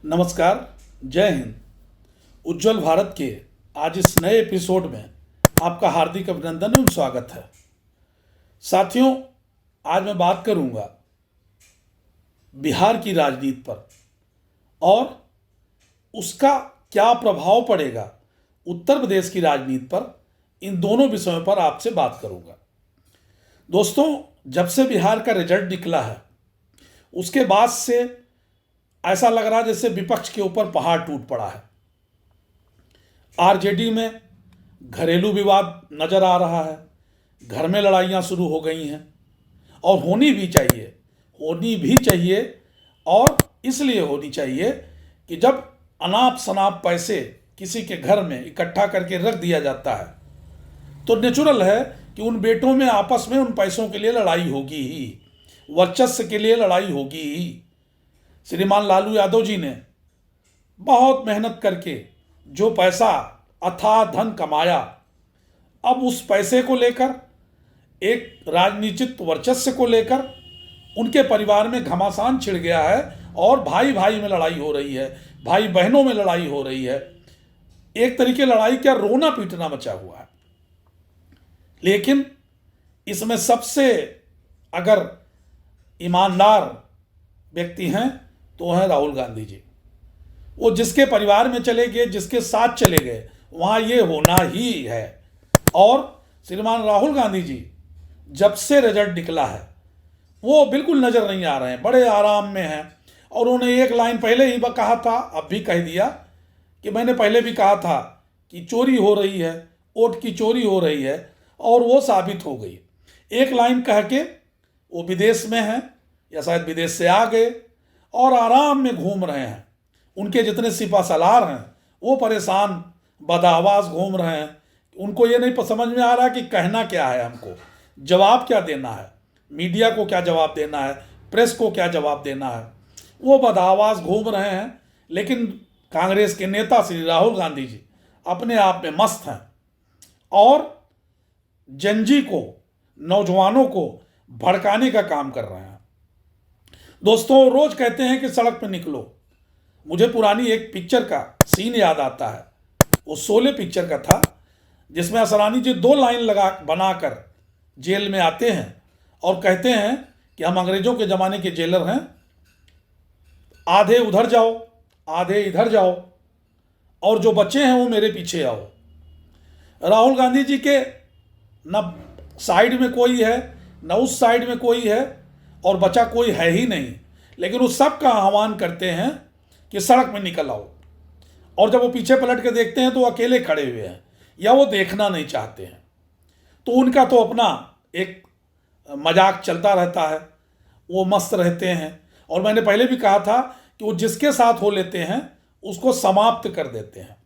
नमस्कार, जय हिंद। उज्जवल भारत के आज इस नए एपिसोड में आपका हार्दिक अभिनंदन एवं स्वागत है। साथियों, आज मैं बात करूंगा बिहार की राजनीति पर और उसका क्या प्रभाव पड़ेगा उत्तर प्रदेश की राजनीति पर। इन दोनों विषयों पर आपसे बात करूंगा। दोस्तों, जब से बिहार का रिजल्ट निकला है उसके बाद से ऐसा लग रहा है जैसे विपक्ष के ऊपर पहाड़ टूट पड़ा है। आरजेडी में घरेलू विवाद नजर आ रहा है, घर में लड़ाइयाँ शुरू हो गई हैं और होनी भी चाहिए और इसलिए होनी चाहिए कि जब अनाप शनाप पैसे किसी के घर में इकट्ठा करके रख दिया जाता है तो नेचुरल है कि उन बेटों में आपस में उन पैसों के लिए लड़ाई होगी ही, वर्चस्व के लिए लड़ाई होगी ही। श्रीमान लालू यादव जी ने बहुत मेहनत करके जो पैसा अथाह धन कमाया, अब उस पैसे को लेकर एक राजनीतिक वर्चस्व को लेकर उनके परिवार में घमासान छिड़ गया है और भाई भाई में लड़ाई हो रही है, भाई बहनों में लड़ाई हो रही है। एक तरीके लड़ाई क्या, रोना पीटना मचा हुआ है। लेकिन इसमें सबसे अगर ईमानदार व्यक्ति हैं तो है राहुल गांधी जी। वो जिसके परिवार में चले गए, जिसके साथ चले गए, वहाँ ये होना ही है। और श्रीमान राहुल गांधी जी जब से रिजल्ट निकला है वो बिल्कुल नज़र नहीं आ रहे हैं, बड़े आराम में हैं। और उन्होंने एक लाइन पहले ही कहा था, अब भी कह दिया कि मैंने पहले भी कहा था कि चोरी हो रही है, वोट की चोरी हो रही है, और वो साबित हो गई। एक लाइन कह के वो विदेश में हैं या शायद विदेश से आ गए और आराम में घूम रहे हैं। उनके जितने सिपा सलार हैं वो परेशान बदआवाज घूम रहे हैं। उनको ये नहीं समझ में आ रहा कि कहना क्या है, हमको जवाब क्या देना है, मीडिया को क्या जवाब देना है, प्रेस को क्या जवाब देना है। वो बदआवाज घूम रहे हैं। लेकिन कांग्रेस के नेता श्री राहुल गांधी जी अपने आप में मस्त हैं और जनजी को, नौजवानों को भड़काने का काम कर रहे हैं। दोस्तों, रोज कहते हैं कि सड़क पर निकलो। मुझे पुरानी एक पिक्चर का सीन याद आता है। वो शोले पिक्चर का था जिसमें असरानी जी दो लाइन बनाकर जेल में आते हैं और कहते हैं कि हम अंग्रेजों के ज़माने के जेलर हैं, आधे उधर जाओ, आधे इधर जाओ, और जो बच्चे हैं वो मेरे पीछे आओ। राहुल गांधी जी के न साइड में कोई है, न उस साइड में कोई है, और बचा कोई है ही नहीं। लेकिन उस सब का आह्वान करते हैं कि सड़क में निकल आओ। और जब वो पीछे पलट के देखते हैं तो वो अकेले खड़े हुए हैं या वो देखना नहीं चाहते हैं। तो उनका तो अपना एक मजाक चलता रहता है, वो मस्त रहते हैं। और मैंने पहले भी कहा था कि वो जिसके साथ हो लेते हैं उसको समाप्त कर देते हैं।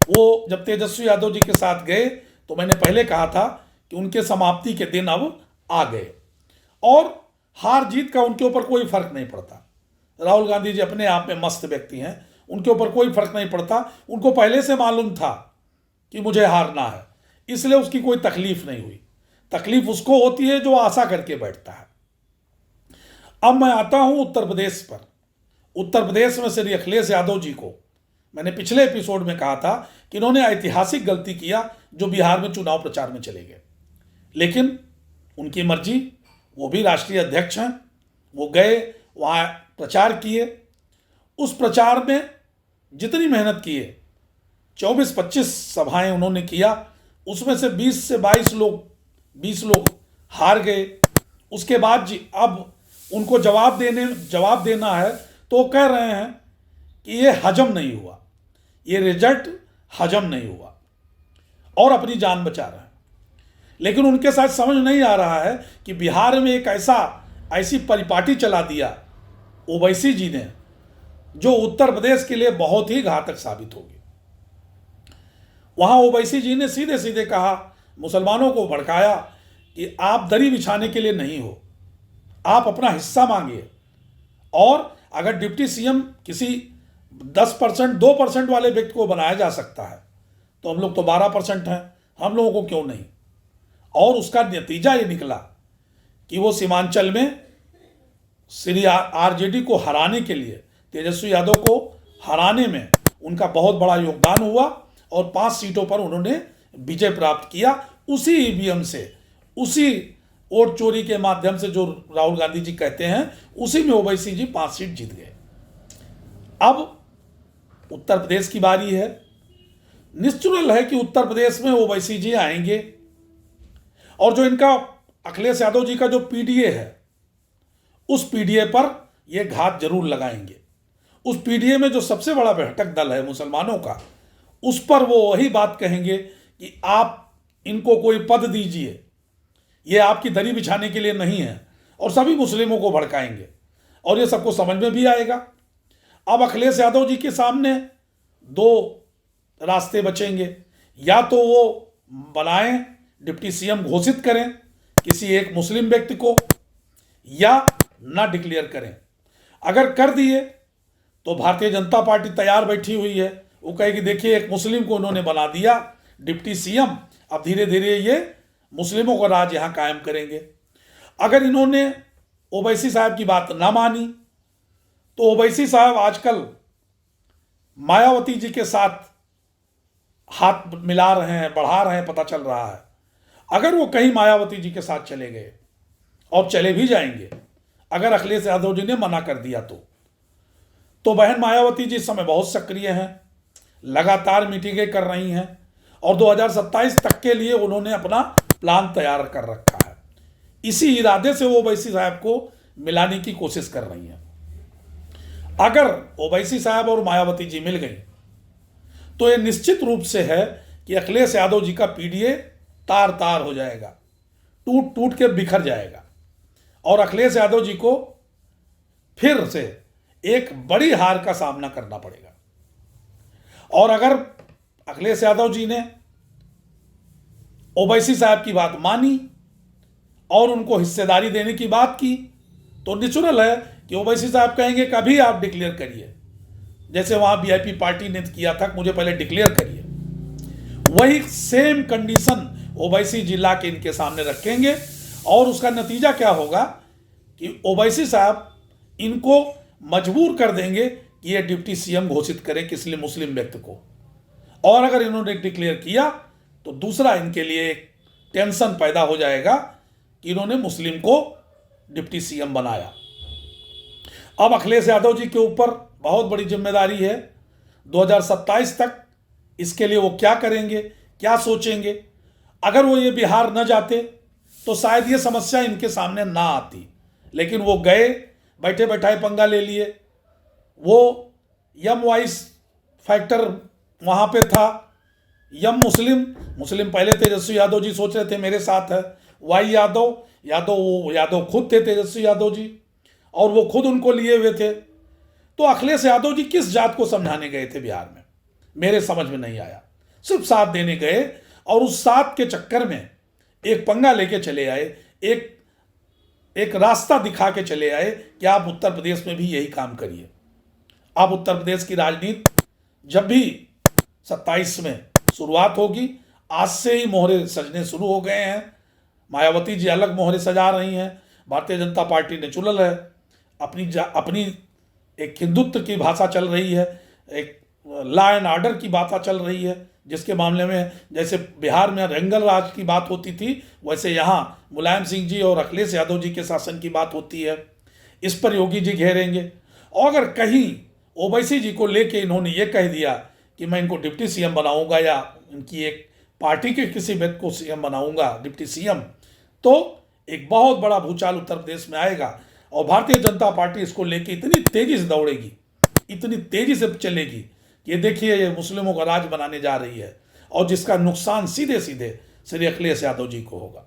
वो जब तेजस्वी यादव जी के साथ गए तो मैंने पहले कहा था कि उनके समाप्ति के दिन अब आ गए और हार जीत का उनके ऊपर कोई फर्क नहीं पड़ता। राहुल गांधी जी अपने आप में मस्त व्यक्ति हैं, उनके ऊपर कोई फर्क नहीं पड़ता। उनको पहले से मालूम था कि मुझे हारना है, इसलिए उसकी कोई तकलीफ नहीं हुई। तकलीफ उसको होती है जो आशा करके बैठता है। अब मैं आता हूं उत्तर प्रदेश पर। उत्तर प्रदेश में श्री अखिलेश यादव जी को मैंने पिछले एपिसोड में कहा था कि इन्होंने ऐतिहासिक गलती किया जो बिहार में चुनाव प्रचार में चले गए। लेकिन उनकी मर्जी, वो भी राष्ट्रीय अध्यक्ष हैं, वो गए वहाँ प्रचार किए। उस प्रचार में जितनी मेहनत किए, 24-25 सभाएं उन्होंने किया, उसमें से 20 से 22 लोग हार गए। उसके बाद जी अब उनको जवाब देना है तो वो कह रहे हैं कि ये हजम नहीं हुआ, ये रिजल्ट हजम नहीं हुआ, और अपनी जान बचा रहे हैं। लेकिन उनके साथ समझ नहीं आ रहा है कि बिहार में एक ऐसी परिपाटी चला दिया ओवैसी जी ने जो उत्तर प्रदेश के लिए बहुत ही घातक साबित होगी। वहां ओवैसी जी ने सीधे सीधे कहा, मुसलमानों को भड़काया कि आप दरी बिछाने के लिए नहीं हो, आप अपना हिस्सा मांगिए। और अगर डिप्टी सीएम किसी 10%, 2% वाले व्यक्ति को बनाया जा सकता है तो हम लोग तो 12% हैं, हम लोगों को क्यों नहीं। और उसका नतीजा ये निकला कि वो सीमांचल में श्री आरजेडी को हराने के लिए, तेजस्वी यादव को हराने में उनका बहुत बड़ा योगदान हुआ और 5 सीटों पर उन्होंने विजय प्राप्त किया। उसी ईवीएम से, उसी वोट चोरी के माध्यम से जो राहुल गांधी जी कहते हैं, उसी में ओवैसी जी 5 सीट जीत गए। अब उत्तर प्रदेश की बारी है। निश्चित है कि उत्तर प्रदेश में ओवैसी जी आएंगे और जो इनका अखिलेश यादव जी का जो पीडीए है, उस पीडीए पर ये घात जरूर लगाएंगे। उस पीडीए में जो सबसे बड़ा घटक दल है मुसलमानों का, उस पर वो वही बात कहेंगे कि आप इनको कोई पद दीजिए, ये आपकी दरी बिछाने के लिए नहीं है, और सभी मुस्लिमों को भड़काएंगे और ये सबको समझ में भी आएगा। अब अखिलेश यादव जी के सामने 2 रास्ते बचेंगे, या तो वो बनाएं, डिप्टी सीएम घोषित करें किसी एक मुस्लिम व्यक्ति को, या ना डिक्लेयर करें। अगर कर दिए तो भारतीय जनता पार्टी तैयार बैठी हुई है, वो कहेगी देखिए एक मुस्लिम को उन्होंने बना दिया डिप्टी सीएम, अब धीरे धीरे ये मुस्लिमों का राज यहां कायम करेंगे। अगर इन्होंने ओवैसी साहब की बात ना मानी तो ओवैसी साहब आजकल मायावती जी के साथ हाथ मिला रहे हैं, बढ़ा रहे हैं, पता चल रहा है। अगर वो कहीं मायावती जी के साथ चले गए, और चले भी जाएंगे अगर अखिलेश यादव जी ने मना कर दिया तो बहन मायावती जी इस समय बहुत सक्रिय हैं, लगातार मीटिंगें कर रही हैं और 2027 तक के लिए उन्होंने अपना प्लान तैयार कर रखा है। इसी इरादे से वो ओवैसी साहब को मिलाने की कोशिश कर रही हैं। अगर ओवैसी साहब और मायावती जी मिल गई तो ये निश्चित रूप से है कि अखिलेश यादव जी का पीडीए तार तार हो जाएगा, टूट टूट के बिखर जाएगा और अखिलेश यादव जी को फिर से एक बड़ी हार का सामना करना पड़ेगा। और अगर अखिलेश यादव जी ने ओवैसी साहब की बात मानी और उनको हिस्सेदारी देने की बात की तो नेचुरल है कि ओवैसी साहब कहेंगे कभी आप डिक्लेयर करिए, जैसे वहां वीआईपी पार्टी ने किया था, मुझे पहले डिक्लेयर करिए। वही सेम कंडीशन ओवैसी जिला के इनके सामने रखेंगे और उसका नतीजा क्या होगा कि ओवैसी साहब इनको मजबूर कर देंगे कि ये डिप्टी सीएम घोषित करें किसी मुस्लिम व्यक्ति को। और अगर इन्होंने डिक्लेयर किया तो दूसरा इनके लिए एक टेंशन पैदा हो जाएगा कि इन्होंने मुस्लिम को डिप्टी सीएम बनाया। अब अखिलेश यादव जी के ऊपर बहुत बड़ी जिम्मेदारी है 2027 तक। इसके लिए वो क्या करेंगे, क्या सोचेंगे। अगर वो ये बिहार न जाते तो शायद ये समस्या इनके सामने ना आती, लेकिन वो गए, बैठे बैठाए पंगा ले लिए। वो यम वाइस फैक्टर वहाँ पे था, यम मुस्लिम पहले तेजस्वी यादव जी सोच रहे थे मेरे साथ है, वाई यादव खुद थे तेजस्वी यादव जी, और वो खुद उनको लिए हुए थे। तो अखिलेश यादव जी किस जात को समझाने गए थे बिहार में, मेरे समझ में नहीं आया। सिर्फ साथ देने गए और उस साथ के चक्कर में एक पंगा लेके चले आए, एक रास्ता दिखा के चले आए कि आप उत्तर प्रदेश में भी यही काम करिए। अब उत्तर प्रदेश की राजनीति जब भी 27 में शुरुआत होगी, आज से ही मोहरे सजने शुरू हो गए हैं। मायावती जी अलग मोहरे सजा रही हैं, भारतीय जनता पार्टी नेचुरल है, अपनी एक हिंदुत्व की भाषा चल रही है, एक लॉ एंड ऑर्डर की भाषा चल रही है, जिसके मामले में जैसे बिहार में रंगल राज की बात होती थी, वैसे यहाँ मुलायम सिंह जी और अखिलेश यादव जी के शासन की बात होती है। इस पर योगी जी घेरेंगे। और अगर कहीं ओवैसी जी को लेके इन्होंने ये कह दिया कि मैं इनको डिप्टी सीएम बनाऊंगा या इनकी एक पार्टी के किसी व्यक्ति को सीएम बनाऊंगा, डिप्टी सीएम, तो एक बहुत बड़ा भूचाल उत्तर प्रदेश में आएगा और भारतीय जनता पार्टी इसको लेके इतनी तेजी से दौड़ेगी, इतनी तेजी से चलेगी कि देखिए ये मुस्लिमों का राज बनाने जा रही है, और जिसका नुकसान सीधे सीधे श्री अखिलेश यादव जी को होगा।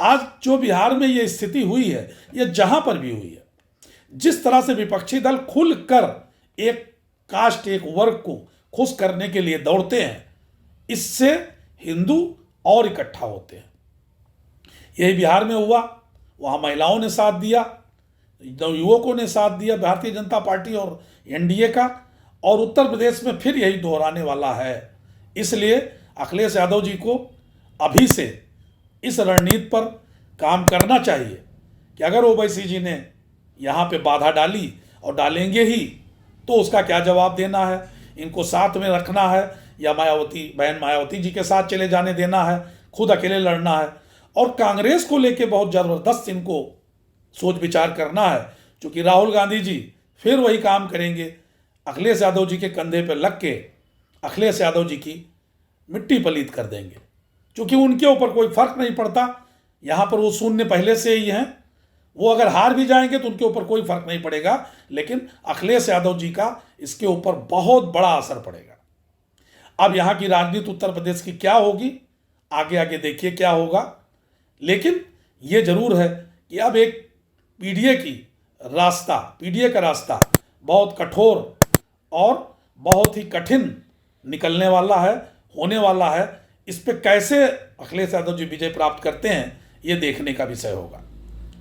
आज जो बिहार में ये स्थिति हुई है, ये जहां पर भी हुई है, जिस तरह से विपक्षी दल खुलकर एक कास्ट, एक वर्ग को खुश करने के लिए दौड़ते हैं, इससे हिंदू और इकट्ठा होते हैं। यही बिहार में हुआ, वहाँ महिलाओं ने साथ दिया, युवकों ने साथ दिया भारतीय जनता पार्टी और एनडीए का, और उत्तर प्रदेश में फिर यही दोहराने वाला है। इसलिए अखिलेश यादव जी को अभी से इस रणनीति पर काम करना चाहिए कि अगर ओवैसी जी ने यहाँ पे बाधा डाली और डालेंगे ही, तो उसका क्या जवाब देना है, इनको साथ में रखना है या बहन मायावती जी के साथ चले जाने देना है, खुद अकेले लड़ना है। और कांग्रेस को लेके बहुत ज़बरदस्त इनको सोच विचार करना है, क्योंकि राहुल गांधी जी फिर वही काम करेंगे, अखिलेश यादव जी के कंधे पर लग के अखिलेश यादव जी की मिट्टी पलीत कर देंगे, क्योंकि उनके ऊपर कोई फर्क नहीं पड़ता। यहाँ पर वो शून्य पहले से ही हैं, वो अगर हार भी जाएंगे तो उनके ऊपर कोई फर्क नहीं पड़ेगा, लेकिन अखिलेश यादव जी का इसके ऊपर बहुत बड़ा असर पड़ेगा। अब यहाँ की राजनीति उत्तर प्रदेश की क्या होगी, आगे आगे देखिए क्या होगा। लेकिन ये जरूर है कि अब एक पीडीए का रास्ता बहुत कठोर और बहुत ही कठिन निकलने वाला है, होने वाला है। इस पे कैसे अखिलेश यादव जी विजय प्राप्त करते हैं, ये देखने का विषय होगा।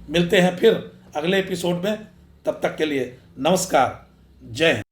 मिलते हैं फिर अगले एपिसोड में, तब तक के लिए नमस्कार, जय हिंद।